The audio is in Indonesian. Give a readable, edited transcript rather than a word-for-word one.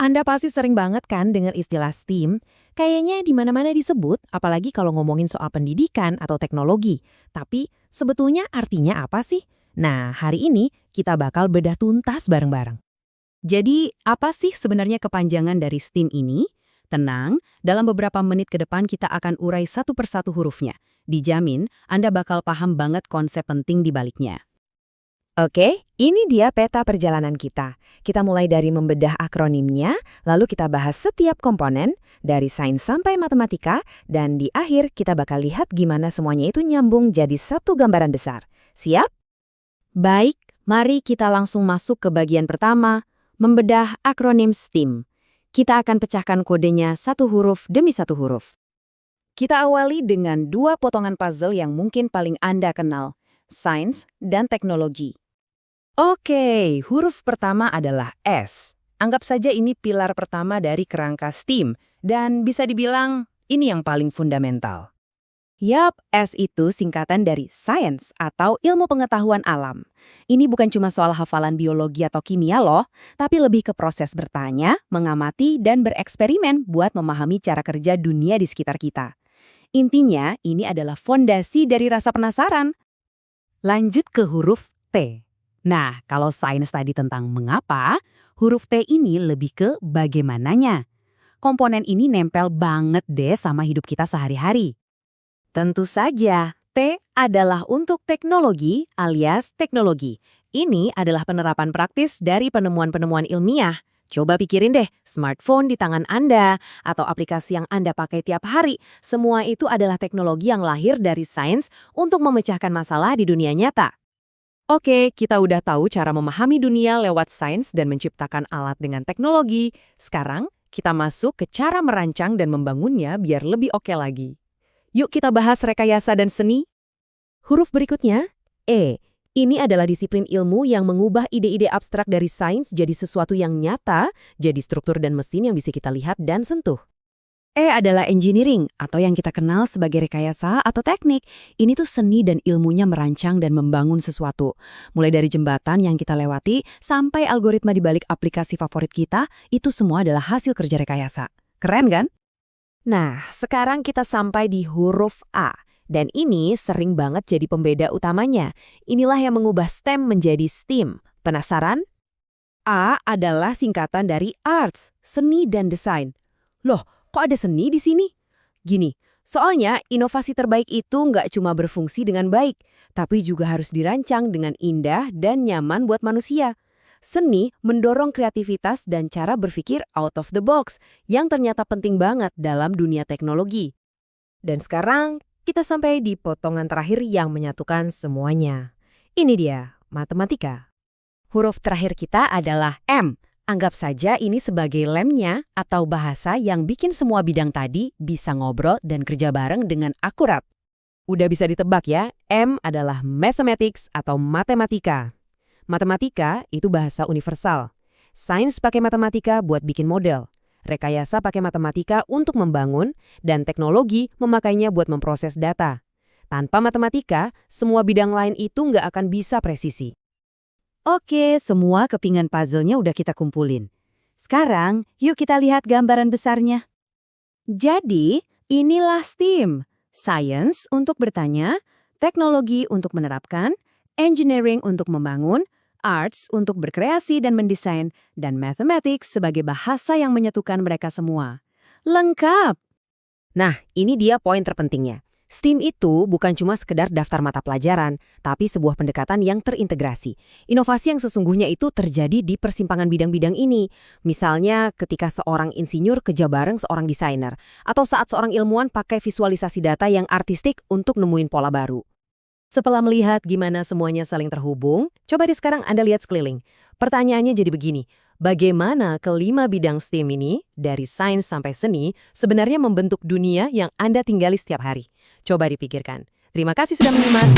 Anda pasti sering banget kan dengar istilah STEAM, kayaknya di mana-mana disebut, apalagi kalau ngomongin soal pendidikan atau teknologi. Tapi sebetulnya artinya apa sih? Nah, hari ini kita bakal bedah tuntas bareng-bareng. Jadi, apa sih sebenarnya kepanjangan dari STEAM ini? Tenang, dalam beberapa menit ke depan kita akan urai satu persatu hurufnya. Dijamin, Anda bakal paham banget konsep penting di baliknya. Oke, ini dia peta perjalanan kita. Kita mulai dari membedah akronimnya, lalu kita bahas setiap komponen, dari sains sampai matematika, dan di akhir kita bakal lihat gimana semuanya itu nyambung jadi satu gambaran besar. Siap? Baik, mari kita langsung masuk ke bagian pertama, membedah akronim STEAM. Kita akan pecahkan kodenya satu huruf demi satu huruf. Kita awali dengan dua potongan puzzle yang mungkin paling Anda kenal, sains dan teknologi. Oke, huruf pertama adalah S. Anggap saja ini pilar pertama dari kerangka STEAM, dan bisa dibilang ini yang paling fundamental. Yap, S itu singkatan dari Science atau Ilmu Pengetahuan Alam. Ini bukan cuma soal hafalan biologi atau kimia loh, tapi lebih ke proses bertanya, mengamati, dan bereksperimen buat memahami cara kerja dunia di sekitar kita. Intinya, ini adalah fondasi dari rasa penasaran. Lanjut ke huruf T. Nah, kalau sains tadi tentang mengapa, huruf T ini lebih ke bagaimananya. Komponen ini nempel banget deh sama hidup kita sehari-hari. Tentu saja, T adalah untuk teknologi alias teknologi. Ini adalah penerapan praktis dari penemuan-penemuan ilmiah. Coba pikirin deh, smartphone di tangan Anda, atau aplikasi yang Anda pakai tiap hari, semua itu adalah teknologi yang lahir dari sains untuk memecahkan masalah di dunia nyata. Oke, kita udah tahu cara memahami dunia lewat sains dan menciptakan alat dengan teknologi. Sekarang, kita masuk ke cara merancang dan membangunnya biar lebih oke lagi. Yuk kita bahas rekayasa dan seni. Huruf berikutnya, E. Ini adalah disiplin ilmu yang mengubah ide-ide abstrak dari sains jadi sesuatu yang nyata, jadi struktur dan mesin yang bisa kita lihat dan sentuh. E adalah engineering, atau yang kita kenal sebagai rekayasa atau teknik. Ini tuh seni dan ilmunya merancang dan membangun sesuatu. Mulai dari jembatan yang kita lewati, sampai algoritma di balik aplikasi favorit kita, itu semua adalah hasil kerja rekayasa. Keren kan? Nah, sekarang kita sampai di huruf A. Dan ini sering banget jadi pembeda utamanya. Inilah yang mengubah STEM menjadi STEAM. Penasaran? A adalah singkatan dari Arts, seni dan desain. Loh, kok ada seni di sini? Gini, soalnya inovasi terbaik itu nggak cuma berfungsi dengan baik, tapi juga harus dirancang dengan indah dan nyaman buat manusia. Seni mendorong kreativitas dan cara berpikir out of the box, yang ternyata penting banget dalam dunia teknologi. Dan sekarang, kita sampai di potongan terakhir yang menyatukan semuanya. Ini dia, matematika. Huruf terakhir kita adalah M. Anggap saja ini sebagai lemnya atau bahasa yang bikin semua bidang tadi bisa ngobrol dan kerja bareng dengan akurat. Udah bisa ditebak ya, M adalah mathematics atau matematika. Matematika itu bahasa universal. Sains pakai matematika buat bikin model. Rekayasa pakai matematika untuk membangun, dan teknologi memakainya buat memproses data. Tanpa matematika, semua bidang lain itu nggak akan bisa presisi. Oke, semua kepingan puzzle-nya udah kita kumpulin. Sekarang, yuk kita lihat gambaran besarnya. Jadi, inilah STEAM. Science untuk bertanya, teknologi untuk menerapkan, engineering untuk membangun, arts untuk berkreasi dan mendesain, dan mathematics sebagai bahasa yang menyatukan mereka semua. Lengkap! Nah, ini dia poin terpentingnya. STEAM itu bukan cuma sekedar daftar mata pelajaran, tapi sebuah pendekatan yang terintegrasi. Inovasi yang sesungguhnya itu terjadi di persimpangan bidang-bidang ini. Misalnya ketika seorang insinyur kerja bareng seorang desainer, atau saat seorang ilmuwan pakai visualisasi data yang artistik untuk nemuin pola baru. Setelah melihat gimana semuanya saling terhubung, coba deh sekarang Anda lihat sekeliling. Pertanyaannya jadi begini, bagaimana kelima bidang STEAM ini, dari sains sampai seni, sebenarnya membentuk dunia yang Anda tinggali setiap hari? Coba dipikirkan. Terima kasih sudah menyimak.